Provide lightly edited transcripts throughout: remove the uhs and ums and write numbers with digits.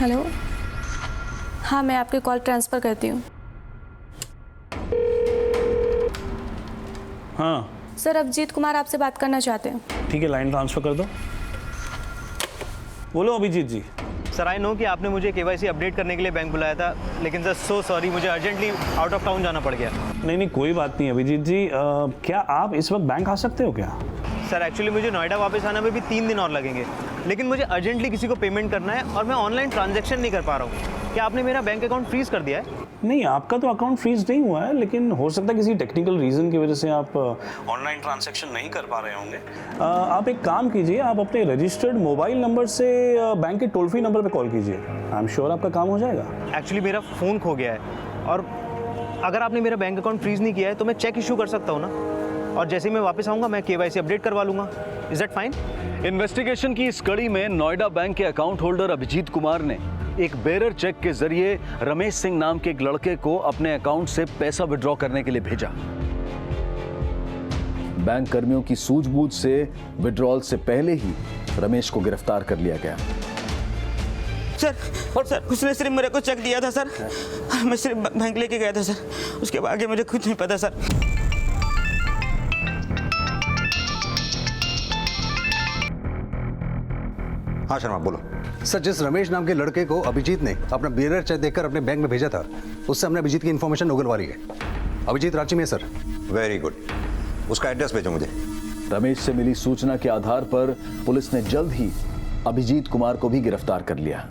Hello, हाँ मैं आपकी कॉल ट्रांसफ़र करती हूँ। हाँ सर, अभिजीत कुमार आपसे बात करना चाहते हैं। ठीक है, लाइन ट्रांसफ़र कर दो। बोलो अभिजीत जी। सर आई नो कि आपने मुझे केवाईसी अपडेट करने के लिए बैंक बुलाया था, लेकिन सर सो सॉरी, मुझे अर्जेंटली आउट ऑफ टाउन जाना पड़ गया। नहीं कोई बात नहीं अभिजीत जी। क्या आप इस वक्त बैंक आ सकते हो क्या? सर एक्चुअली मुझे नोएडा वापस आने में भी 3 दिन और लगेंगे, लेकिन मुझे अर्जेंटली किसी को पेमेंट करना है और मैं ऑनलाइन ट्रांजैक्शन नहीं कर पा रहा हूँ। क्या आपने मेरा बैंक अकाउंट फ्रीज कर दिया है? नहीं, आपका तो अकाउंट फ्रीज नहीं हुआ है, लेकिन हो सकता है किसी टेक्निकल रीज़न की वजह से आप ऑनलाइन ट्रांजैक्शन नहीं कर पा रहे होंगे। आप एक काम कीजिए, आप अपने रजिस्टर्ड मोबाइल नंबर से बैंक के टोल फ्री नंबर पे कॉल कीजिए। आई एम श्योर आपका काम हो जाएगा। एक्चुअली मेरा फ़ोन खो गया है, और अगर आपने मेरा बैंक अकाउंट फ्रीज नहीं किया है तो मैं चेक इशू कर सकता हूँ ना, और जैसे ही मैं वापस आऊँगा मैं केवाईसी अपडेट करवा लूँगा। Is that fine? इन्वेस्टिगेशन की इस कड़ी में नोएडा बैंक के अकाउंट होल्डर अभिजीत कुमार ने एक बेरर चेक के जरिए रमेश सिंह नाम के एक लड़के को अपने अकाउंट से पैसा विड्रॉ करने के लिए भेजा। बैंक कर्मियों की सूझबूझ से विड्रॉल से पहले ही रमेश को गिरफ्तार कर लिया गया। सर उसने सिर्फ मेरे को चेक दिया था सर, मैं सिर्फ बैंक लेके गया था सर, उसके आगे मुझे कुछ नहीं पता सर। हाँ शर्मा बोलो। सर, जिस रमेश नाम के लड़के को अभिजीत ने अपना बेरर चेक देकर अपने बैंक में भेजा था, उससे हमने अभिजीत की इन्फॉर्मेशन उगलवा ली है। अभिजीत रांची में सर। वेरी गुड, उसका एड्रेस भेजो मुझे। रमेश से मिली सूचना के आधार पर पुलिस ने जल्द ही अभिजीत कुमार को भी गिरफ्तार कर लिया।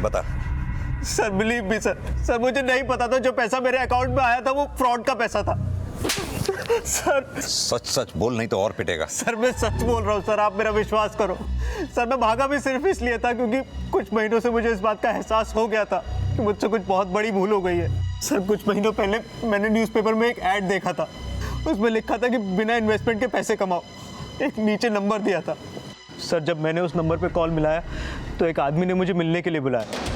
बता। सर बिलीव मी सर मुझे नहीं पता था जो पैसा मेरे अकाउंट में आया था वो फ्रॉड का पैसा था। सर सच सच बोल, नहीं तो और पिटेगा। सर मैं सच बोल रहा हूँ सर, आप मेरा विश्वास करो। सर मैं भागा भी सिर्फ इसलिए था क्योंकि कुछ महीनों से मुझे इस बात का एहसास हो गया था कि मुझसे कुछ बहुत बड़ी भूल हो गई है। सर कुछ महीनों पहले मैंने न्यूज़पेपर में एक ऐड देखा था, उसमें लिखा था कि बिना इन्वेस्टमेंट के पैसे कमाओ। एक नीचे नंबर दिया था। सर जब मैंने उस नंबर पर कॉल मिलाया तो एक आदमी ने मुझे मिलने के लिए बुलाया।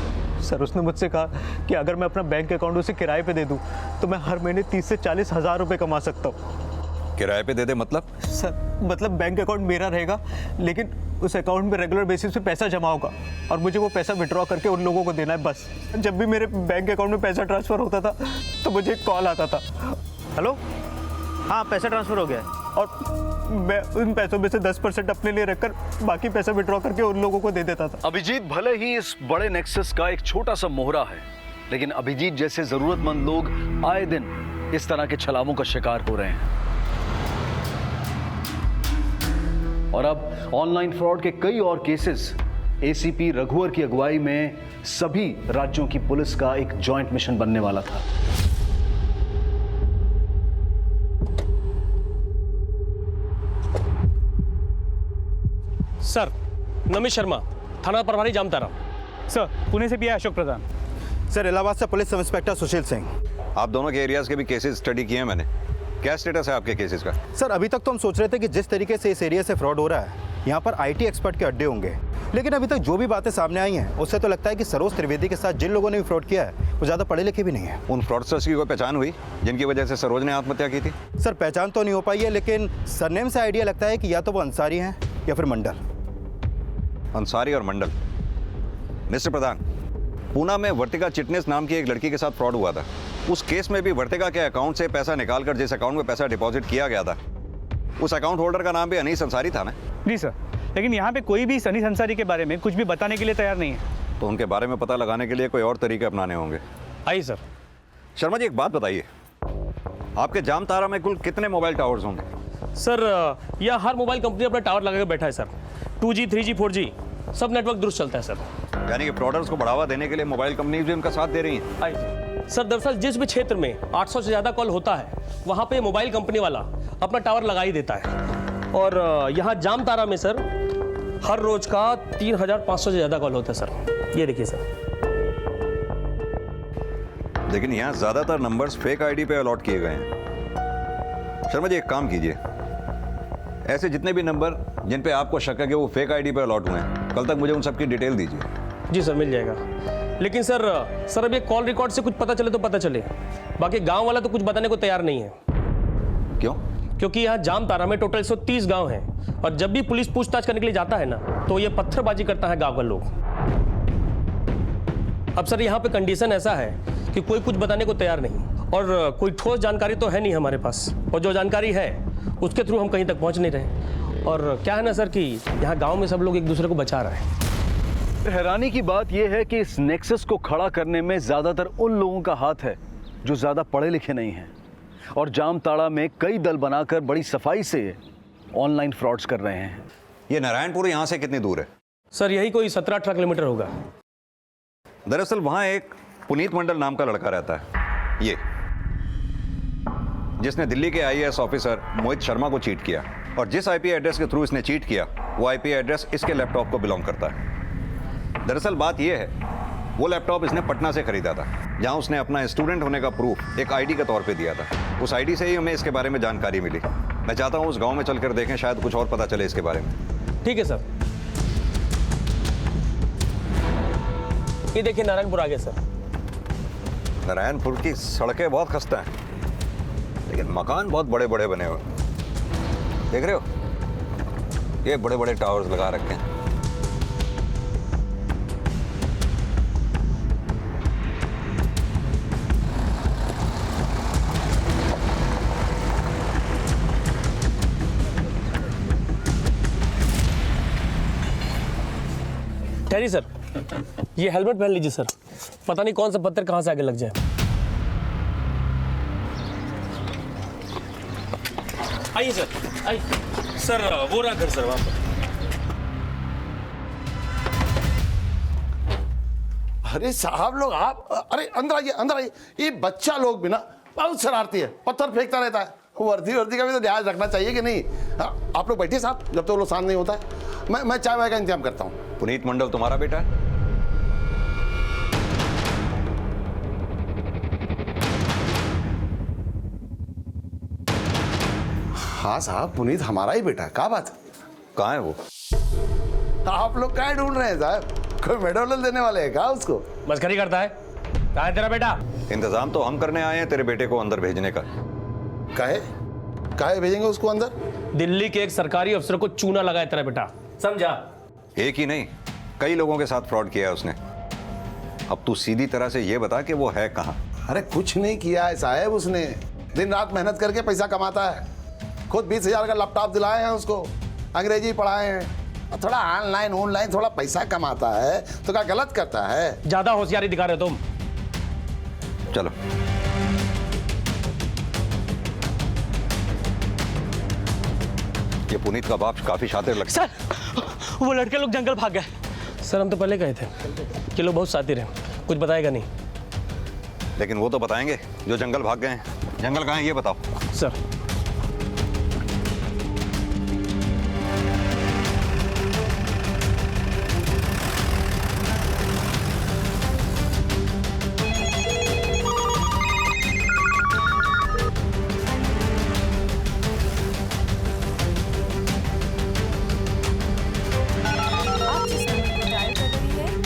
सर उसने मुझसे कहा कि अगर मैं अपना बैंक अकाउंट उसे किराए पे दे दूं तो मैं हर महीने 30 से 40 हज़ार रुपये कमा सकता हूँ। किराए पे दे दे मतलब? सर मतलब बैंक अकाउंट मेरा रहेगा, लेकिन उस अकाउंट में रेगुलर बेसिस पे पैसा जमा होगा और मुझे वो पैसा विड्रॉ करके उन लोगों को देना है बस। जब भी मेरे बैंक अकाउंट में पैसा ट्रांसफ़र होता था तो मुझे एक कॉल आता था, हेलो हाँ पैसा ट्रांसफ़र हो गया है, और मैं उन पैसों में से 10% अपने लिए रखकर बाकी पैसा विड्रॉ करके उन लोगों को दे देता था। अभिजीत भले ही इस बड़े नेक्सस का एक छोटा सा मोहरा है, लेकिन अभिजीत जैसे जरूरतमंद लोग आए दिन इस तरह के छलावों का शिकार हो रहे हैं। और अब ऑनलाइन फ्रॉड के कई और केसेस एसीपी रघुवर की अगुवाई में सभी राज्यों की पुलिस का एक जॉइंट मिशन बनने वाला था। सर नमित शर्मा, थाना प्रभारी जामतारा। सर पुणे से भी है अशोक प्रधान। सर इलाहाबाद से police sub inspector Sushil Singh. आप दोनों के एरियाज के भी केसेस स्टडी किए हैं मैंने। क्या स्टेटस है आपके केसेस का? सर अभी तक तो हम सोच रहे थे कि जिस तरीके से इस एरिया से फ्रॉड हो रहा है यहाँ पर आईटी एक्सपर्ट के अड्डे होंगे, लेकिन अभी तक जो भी बातें सामने आई हैं उससे तो लगता है कि सरोज त्रिवेदी के साथ जिन लोगों ने भी फ्रॉड किया है वो ज़्यादा पढ़े लिखे भी नहीं है। उन फ्रॉडस्टर्स की कोई पहचान हुई जिनकी वजह से सरोज ने आत्महत्या की थी? सर पहचान तो नहीं हो पाई है, लेकिन सरनेम से आइडिया लगता है कि या तो वो अंसारी हैं या फिर मंडल। अंसारी और मंडल। मिस्टर प्रधान, पूना में वर्तिका चिटनेस नाम की एक लड़की के साथ फ्रॉड हुआ था। उस केस में भी वर्तिका के अकाउंट से पैसा निकालकर जिस अकाउंट में पैसा डिपॉजिट किया गया था उस अकाउंट होल्डर का नाम भी अनीस अंसारी था ना? जी सर, लेकिन यहाँ पे कोई भी अनीस अंसारी के बारे में कुछ भी बताने के लिए तैयार नहीं है। तो उनके बारे में पता लगाने के लिए कोई और तरीके अपनाने होंगे। आइए सर। शर्मा जी एक बात बताइए, आपके जामतारा में कुल कितने मोबाइल टावर्स होंगे? सर यह हर मोबाइल कंपनी अपना टावर लगा के बैठा है सर। 2G 3G 4G सब नेटवर्क दुरुस्त चलता है सर। यानी कि फ्रॉडर्स को बढ़ावा देने के लिए मोबाइल कंपनीज भी उनका साथ दे रही हैं। आइए सर, दरअसल जिस भी क्षेत्र में 800 से ज़्यादा कॉल होता है वहाँ पे मोबाइल कंपनी वाला अपना टावर लगा ही देता है। और यहाँ जामतारा में सर हर रोज का 3500 से ज़्यादा कॉल होता है सर। ये देखिए सर। लेकिन यहाँ ज़्यादातर नंबर्स फेक आईडी पे अलॉट किए गए हैं। शर्मा जी एक काम कीजिए, ऐसे जितने भी नंबर जिन पे आपको शक है कि वो फेक आईडी पे अलॉट हुए हैं, कल तक मुझे उन सब की डिटेल दीजिए। जी सर मिल जाएगा, लेकिन सर अब ये कॉल रिकॉर्ड से कुछ पता चले तो पता चले, बाकी गांव वाला तो कुछ बताने को तैयार नहीं है। क्यों? क्योंकि यहाँ जामतारा में टोटल 130 गांव हैं और जब भी पुलिस पूछताछ करने के लिए जाता है ना तो ये पत्थरबाजी करता है गांव का लोग। अब सर यहाँ पे कंडीशन ऐसा है कि कोई कुछ बताने को तैयार नहीं और कोई ठोस जानकारी तो है नहीं हमारे पास, और जो जानकारी है उसके थ्रू हम कहीं तक पहुँच नहीं रहे। और क्या है ना सर कि यहाँ गांव में सब लोग एक दूसरे को बचा रहे हैं। हैरानी की बात यह है कि इस नेक्सस को खड़ा करने में ज्यादातर उन लोगों का हाथ है जो ज्यादा पढ़े लिखे नहीं हैं और जामताड़ा में कई दल बनाकर बड़ी सफाई से ऑनलाइन फ्रॉड्स कर रहे हैं। ये नारायणपुर यहाँ से कितनी दूर है? सर यही कोई 17-18 किलोमीटर होगा। दरअसल वहाँ एक पुनीत मंडल नाम का लड़का रहता है, ये जिसने दिल्ली के आईएएस ऑफिसर मोहित शर्मा को चीट किया, और जिस आईपी एड्रेस के थ्रू इसने चीट किया वो आईपी एड्रेस इसके लैपटॉप को बिलोंग करता है। दरअसल बात यह है, वो लैपटॉप इसने पटना से खरीदा था, जहां उसने अपना स्टूडेंट होने का प्रूफ एक आईडी के तौर पे दिया था। उस आईडी से ही हमें इसके बारे में जानकारी मिली। मैं चाहता हूं उस गांव में चलकर देखें, शायद कुछ और पता चले इसके बारे में। ठीक है सर। ये देखिए नारायणपुर आ गया सर। नारायणपुर की सड़कें बहुत खस्ता हैं, लेकिन मकान बहुत बड़े बड़े बने हुए। देख रहे हो, ये बड़े बड़े टावर्स लगा रखे हैं। ठहरी सर, ये हेलमेट पहन लीजिए सर, पता नहीं कौन सा पत्थर कहां से आगे लग जाए। आइए सर, आइए सर। वो रहा घर सर वहां पर। अरे साहब लोग आप, अरे अंदर आइए अंदर आइए। ये बच्चा लोग भी ना बहुत शरारती है, पत्थर फेंकता रहता है। वर्दी वर्दी का भी तो ध्यान रखना चाहिए कि नहीं। आप लोग बैठिए साहब, जब तक वो लोग शांत नहीं होता है मैं चाय वाय का इंतजाम करता हूँ। पुनीत मंडल तुम्हारा बेटा है? हाँ साहब, पुनीत हमारा ही बेटा है। क्या बात? कहाँ है वो? आप लोग क्या ढूंढ रहे हैं साहब? कोई मेडल देने वाले हैं क्या उसको? मस्करी करता है। कहाँ है तेरा बेटा? इंतजाम तो हम करने आए हैं तेरे बेटे को अंदर भेजने का। काहे भेजेंगे उसको अंदर? दिल्ली के एक सरकारी अफसर को चूना लगाया तेरा बेटा, समझा? एक ही नहीं, कई लोगों के साथ फ्रॉड किया है उसने। अब तू सीधी तरह से ये बता कि वो है कहाँ? अरे कुछ नहीं किया है साहब, उसने दिन रात मेहनत करके पैसा कमाता है। खुद 20,000 का लैपटॉप दिलाए हैं उसको, अंग्रेजी पढ़ाए हैं, थोड़ा ऑनलाइन थोड़ा पैसा कमाता है तो क्या गलत करता है? ज्यादा होशियारी दिखा रहे हो तुम। चलो ये पुनीत का बाप काफी शातिर लगता है। सर वो लड़के लोग जंगल भाग गए। सर हम तो पहले गए थे कि लोग बहुत शातिर हैं, कुछ बताएगा नहीं। लेकिन वो तो बताएंगे जो जंगल भाग गए हैं। जंगल कहाँ है ये बताओ। सर आप जिस नंबर को डायल कर रही है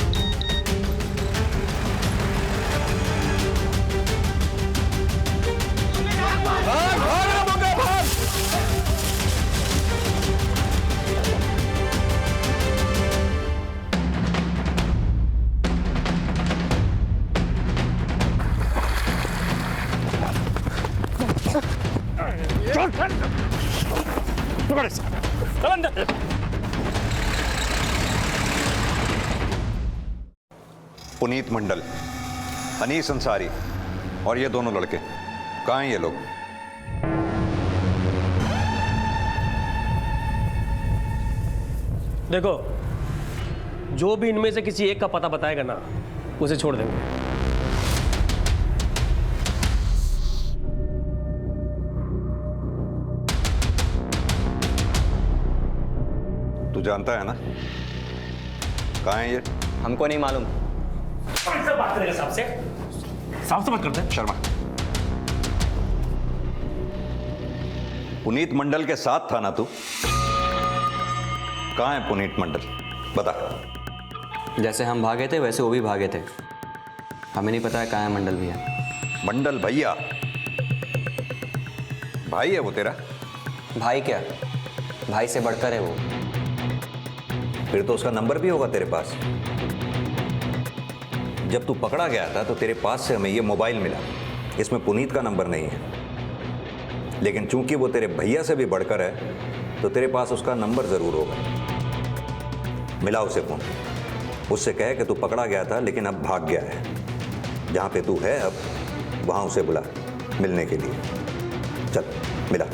पुनीत मंडल, अनीस अंसारी और ये दोनों लड़के, कहाँ हैं ये लोग? देखो, जो भी इनमें से किसी एक का पता बताएगा ना, उसे छोड़ देंगे। तू जानता है ना कहाँ है ये? हमको नहीं मालूम। बात करेगा साहब से, साहब से बात करते हैं। शर्मा, पुनीत मंडल के साथ था ना तू? कहाँ है पुनीत मंडल, बता। जैसे हम भागे थे वैसे वो भी भागे थे। हमें नहीं पता है कहाँ है मंडल भैया। मंडल भैया? भाई है वो तेरा? भाई क्या, भाई से बढ़कर है वो। फिर तो उसका नंबर भी होगा तेरे पास। जब तू पकड़ा गया था तो तेरे पास से हमें ये मोबाइल मिला, इसमें पुनीत का नंबर नहीं है, लेकिन चूंकि वो तेरे भैया से भी बढ़कर है तो तेरे पास उसका नंबर ज़रूर होगा। मिला उसे फ़ोन, उससे कहे कि तू पकड़ा गया था लेकिन अब भाग गया है। जहाँ पे तू है अब वहाँ उसे बुला मिलने के लिए। चल मिला।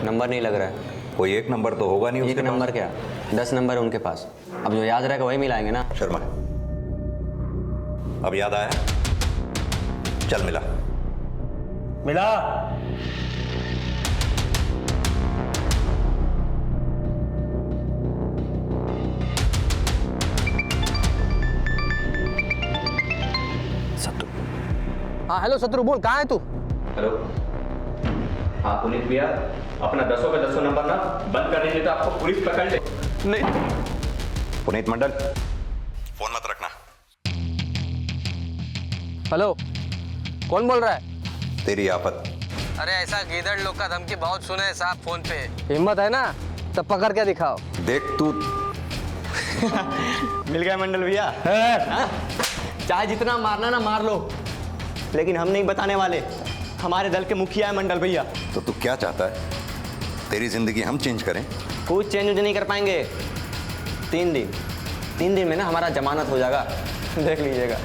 नंबर नहीं लग रहा है। कोई एक नंबर तो होगा नहीं एक उसके पास। नंबर क्या, 10 नंबर है उनके पास। अब जो याद रहेगा वही मिलाएंगे ना। शर्मा, अब याद आया? चल मिला। मिला। हाँ हेलो शत्रु, बोल कहाँ है तू? हेलो, हाँ पुनीत भैया, अपना 10 का 10 नंबर ना बंद कर दीजिए तो आपको पुलिस पकड़ ले। नहीं। पुनीत मंडल, फोन मत रखना। हेलो, कौन बोल रहा है? तेरी आफत। अरे ऐसा गीदड़ लोग का धमकी बहुत सुने हैं साहब फोन पे। हिम्मत है ना तब पकड़ के दिखाओ। देख तू मिल गया मंडल भैया। हाँ? चाहे जितना मारना ना मार लो, लेकिन हम नहीं बताने वाले। हमारे दल के मुखिया है मंडल भैया। तो तू क्या चाहता है? तेरी जिंदगी हम चेंज करें? कुछ चेंज नहीं कर पाएंगे। 3 दिन में ना हमारा जमानत हो जाएगा, देख लीजिएगा।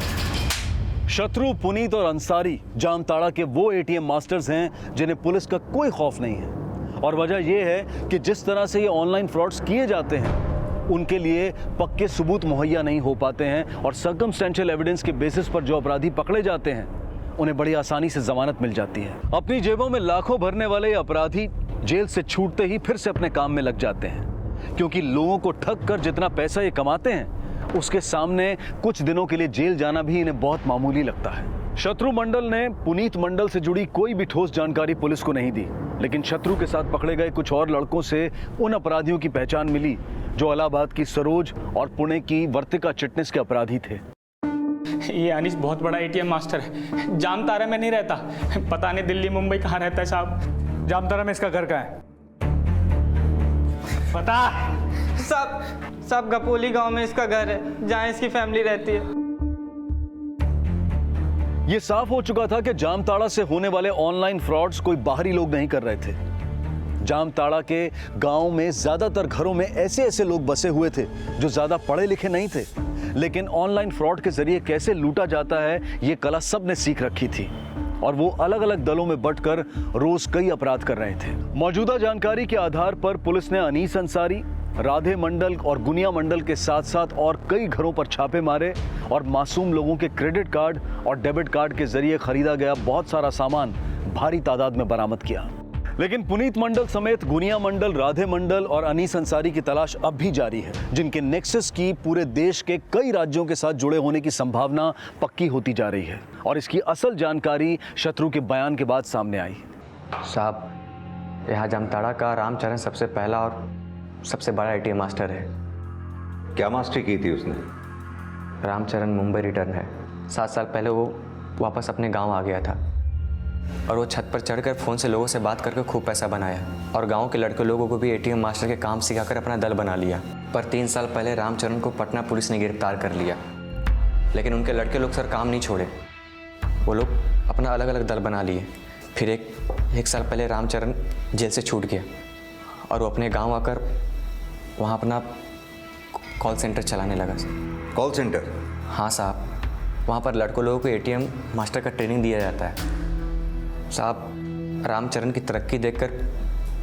शत्रु, पुनीत और अंसारी जामताड़ा के वो एटीएम मास्टर्स हैं जिन्हें पुलिस का कोई खौफ नहीं है। और वजह यह है कि जिस तरह से ये ऑनलाइन फ्रॉड्स किए जाते हैं उनके लिए पक्के सबूत मुहैया नहीं हो पाते हैं, और सर्कमस्टेंशियल एविडेंस के बेसिस पर जो अपराधी पकड़े जाते हैं उन्हें बड़ी आसानी से जमानत मिल जाती है। अपनी जेबों में लाखों भरने वाले अपराधी जेल से छूटते ही फिर से अपने काम में लग जाते हैं, क्योंकि लोगों को ठग कर जितना पैसा ये कमाते हैं उसके सामने कुछ दिनों के लिए जेल जाना भी इन्हें बहुत मामूली लगता है। शत्रु मंडल ने पुनीत मंडल से जुड़ी कोई भी ठोस जानकारी पुलिस को नहीं दी, लेकिन शत्रु के साथ पकड़े गए कुछ और लड़कों से उन अपराधियों की पहचान मिली जो इलाहाबाद की सरोज और पुणे की वर्तिका चिटनिस के अपराधी थे। ये अनीस बहुत बड़ा एटीएम मास्टर है, जामतारा में नहीं रहता। पता नहीं दिल्ली मुंबई कहाँ रहता है साहब। जामतारा में इसका घर कहाँ है पता? सब गपोली गांव में इसका घर है, जहाँ इसकी फैमिली रहती है। ये साफ हो चुका था कि जामताड़ा से होने वाले ऑनलाइन फ्रॉड्स कोई बाहरी लोग नहीं कर रहे थे। जामताड़ा के गांव में ज्यादातर घरों में ऐसे लोग बसे हुए थे जो ज्यादा पढ़े लिखे नहीं थे, लेकिन ऑनलाइन फ्रॉड के जरिए कैसे लूटा जाता है ये कला सबने सीख रखी थी, और वो अलग अलग दलों में बंटकर रोज कई अपराध कर रहे थे। मौजूदा जानकारी के आधार पर पुलिस ने अनीस अंसारी, राधे मंडल और गुनिया मंडल के साथ साथ और कई घरों पर छापे मारे और मासूम लोगों के क्रेडिट कार्ड और डेबिट कार्ड के जरिए खरीदा गया बहुत सारा सामान भारी तादाद में बरामद किया। लेकिन पुनीत मंडल समेत गुनिया मंडल, राधे मंडल और अनीस अंसारी की तलाश अब भी जारी है, जिनके नेक्सस की पूरे देश के कई राज्यों के साथ जुड़े होने की संभावना पक्की होती जा रही है, और इसकी असल जानकारी शत्रु के बयान के बाद सामने आई। साहब, यहाँ जामताड़ा का रामचरण सबसे पहला और सबसे बड़ा एटीएम मास्टर है। क्या मास्टरी की थी उसने? रामचरण मुंबई रिटर्न है। 7 साल पहले वो वापस अपने गांव आ गया था, और वो छत पर चढ़कर फ़ोन से लोगों से बात करके खूब पैसा बनाया, और गांव के लड़के लोगों को भी एटीएम मास्टर के काम सिखाकर अपना दल बना लिया। पर 3 साल पहले रामचरण को पटना पुलिस ने गिरफ्तार कर लिया, लेकिन उनके लड़के लोग सर काम नहीं छोड़े। वो लोग अपना अलग अलग दल बना लिए। फिर एक साल पहले रामचरण जेल से छूट गया, और वो अपने गाँव आकर वहाँ अपना कॉल सेंटर चलाने लगा। Call centre? हाँ साहब, वहाँ पर लड़कों लोगों को एटीएम मास्टर का ट्रेनिंग दिया जाता है। साहब, रामचरण की तरक्की देखकर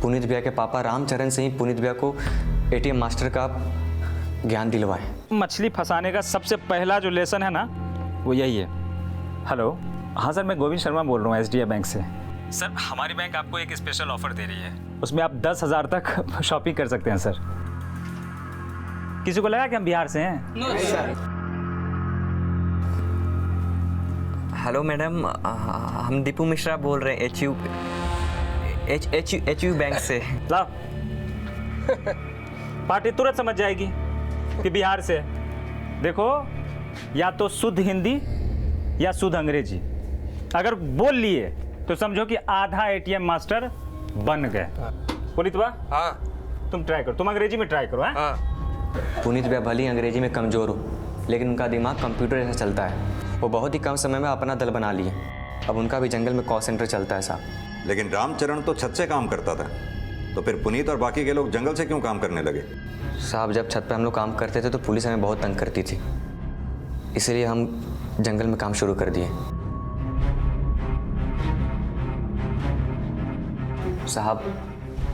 पुनीत भैया के पापा रामचरण से ही पुनीत भैया को एटीएम मास्टर का ज्ञान दिलवाए। मछली फंसाने का सबसे पहला जो लेसन है ना, वो यही है। हेलो, हाँ सर, मैं गोविंद शर्मा बोल रहा हूँ SDA बैंक से। सर, हमारी बैंक आपको एक स्पेशल ऑफर दे रही है, उसमें आप 10,000 तक शॉपिंग कर सकते हैं सर। किसी को लगा कि हम बिहार से हैं? No, sir. हेलो मैडम, हम दीपू मिश्रा बोल रहे हैं HU बैंक से। लाओ, पार्टी तुरंत समझ जाएगी कि बिहार से। देखो, या तो शुद्ध हिंदी या शुद्ध अंग्रेजी अगर बोल लिए तो समझो कि आधा एटीएम मास्टर बन गए। पुनीत बा, हाँ तुम ट्राई करो, तुम अंग्रेजी में ट्राई करो। हाँ पुनीत भैया भले ही अंग्रेजी में कमज़ोर हो, लेकिन उनका दिमाग कंप्यूटर जैसा चलता है। वो बहुत ही कम समय में अपना दल बना लिए। अब उनका भी जंगल में कॉल सेंटर चलता है साहब। लेकिन रामचरण तो छत से काम करता था, तो फिर पुनीत और बाकी के लोग जंगल से क्यों काम करने लगे? साहब जब छत पे हम लोग काम करते थे तो पुलिस हमें बहुत तंग करती थी, इसलिए हम जंगल में काम शुरू कर दिए। साहब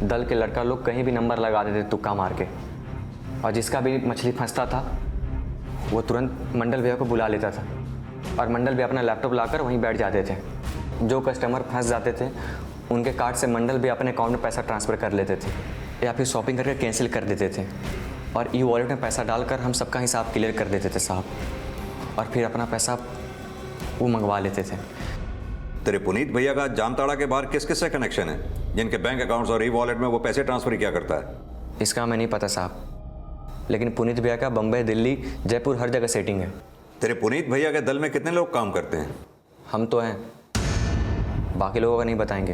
दल के लड़का लोग कहीं भी नंबर लगा देते तुक्का मार के, और जिसका भी मछली फंसता था वो तुरंत मंडल भैया को बुला लेता था, और मंडल भैया अपना लैपटॉप लाकर वहीं बैठ जाते थे। जो कस्टमर फंस जाते थे उनके कार्ड से मंडल भी अपने अकाउंट में पैसा ट्रांसफ़र कर लेते थे, या फिर शॉपिंग करके कैंसिल कर देते थे, और ई वॉलेट में पैसा डालकर हम सबका हिसाब क्लियर कर देते थे साहब, और फिर अपना पैसा वो मंगवा लेते थे। तेरे पुनीत भैया का जामताड़ा के बाहर किस किस से कनेक्शन है, जिनके बैंक अकाउंट्स और ई वॉलेट में वो पैसे ट्रांसफर किया करता है? इसका हमें नहीं पता साहब, लेकिन पुनीत भैया का बम्बई, दिल्ली, जयपुर हर जगह सेटिंग है। तेरे पुनीत भैया के दल में कितने लोग काम करते हैं? हम तो हैं, बाकी लोगों का नहीं बताएंगे,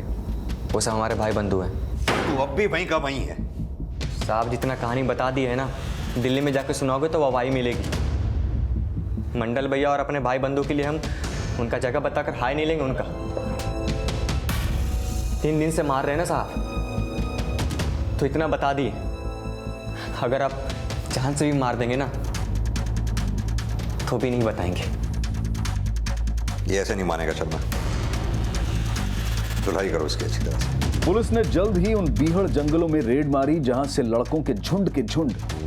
वो सब हमारे भाई बंधु हैं। तू अब भी वहीं का वहीं है साहब। जितना कहानी बता दी है ना, दिल्ली में जाके सुनाओगे तो वाहवाही मिलेगी। मंडल भैया और अपने भाई बंधु के लिए हम उनका जगह बताकर हाय नहीं लेंगे उनका। 3 दिन से मार रहे हैं ना साहब, तो इतना बता दिए, अगर आप जान से भी मार देंगे ना तो भी नहीं बताएंगे। ये ऐसे नहीं मानेगा शर्मा, धुलाई करो इसकी अच्छी तरह से। पुलिस ने जल्द ही उन बीहड़ जंगलों में रेड मारी जहां से लड़कों के झुंड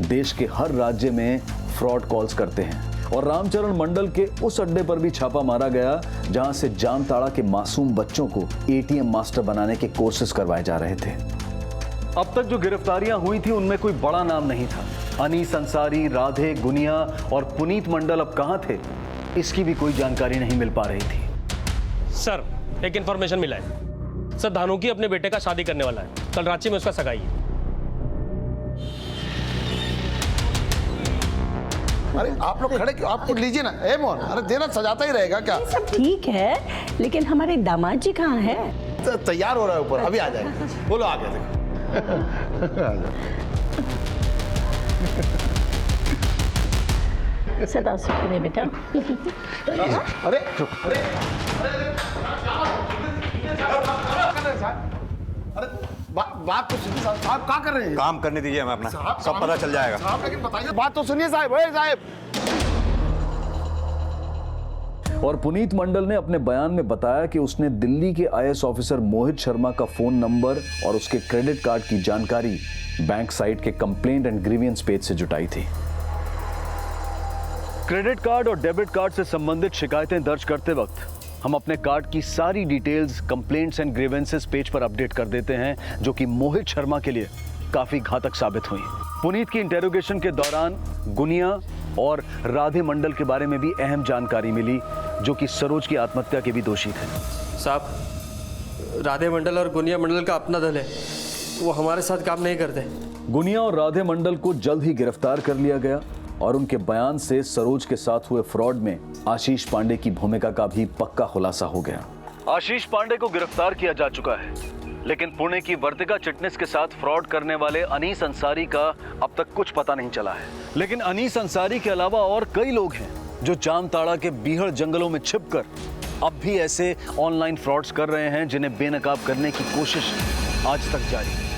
देश के हर राज्य में फ्रॉड कॉल्स करते हैं, और रामचरण मंडल के उस अड्डे पर भी छापा मारा गया जहां से जामताड़ा के मासूम बच्चों को एटीएम मास्टर बनाने के कोर्सेज करवाए जा रहे थे। अब तक जो गिरफ्तारियां हुई थी उनमें कोई बड़ा नाम नहीं था। अनीस अंसारी, राधे, गुनिया और पुनीत मंडल अब कहां थे, इसकी भी कोई जानकारी नहीं मिल पा रही थी। सर एक इन्फॉर्मेशन मिला है सर, धानुकी अपने बेटे का शादी करने वाला है, कल रांची में उसका सगाई है। अरे आप लोग खड़े क्यों? आप कुछ लीजिए ना। ए मोहन, अरे देना सजाता ही रहेगा क्या? सब ठीक है, लेकिन हमारे दामाद जी कहाँ हैं? तैयार हो रहा है ऊपर, अभी आ जाएगा। बोलो आ गया देखो। सदा सुख रहे बेटा। अरे बात तो सुनिए साहब, क्या कर रहे हैं? काम करने दीजिए हमें अपना, सब पता चल जाएगा। साहब लेकिन बताइए, बात तो सुनिए साहब। ओए साहब। और पुनीत मंडल ने अपने बयान में बताया कि उसने दिल्ली के आईएएस ऑफिसर मोहित शर्मा का फोन नंबर और उसके क्रेडिट कार्ड की जानकारी बैंक साइट के कंप्लेंट एंड ग्रीवियंस पेज से जुटाई थी। क्रेडिट कार्ड और डेबिट कार्ड से संबंधित शिकायतें दर्ज करते वक्त हम अपने कार्ड की सारी details complaints and grievances page पर अपडेट कर देते हैं, जो कि मोहित शर्मा के लिए काफी घातक साबित हुई। पुनीत की इंटेरोगेशन के दौरान गुनिया और राधे मंडल के बारे में भी अहम जानकारी मिली, जो कि सरोज की आत्महत्या के भी दोषी थे। साहब राधे मंडल और गुनिया मंडल का अपना दल है, वो हमारे साथ काम नहीं करते। गुनिया और राधे मंडल को जल्द ही गिरफ्तार कर लिया गया, और उनके बयान से सरोज के साथ हुए फ्रॉड में आशीष पांडे की भूमिका का भी पक्का खुलासा हो गया। आशीष पांडे को गिरफ्तार किया जा चुका है, लेकिन पुणे की वर्तिका चिटनिस के साथ फ्रॉड करने वाले अनीस अंसारी का अब तक कुछ पता नहीं चला है। लेकिन अनीस अंसारी के अलावा और कई लोग हैं जो जामताड़ा के बीहड़ जंगलों में छिपकर अब भी ऐसे ऑनलाइन फ्रॉड्स कर रहे हैं, जिन्हें बेनकाब करने की कोशिश आज तक जारी है।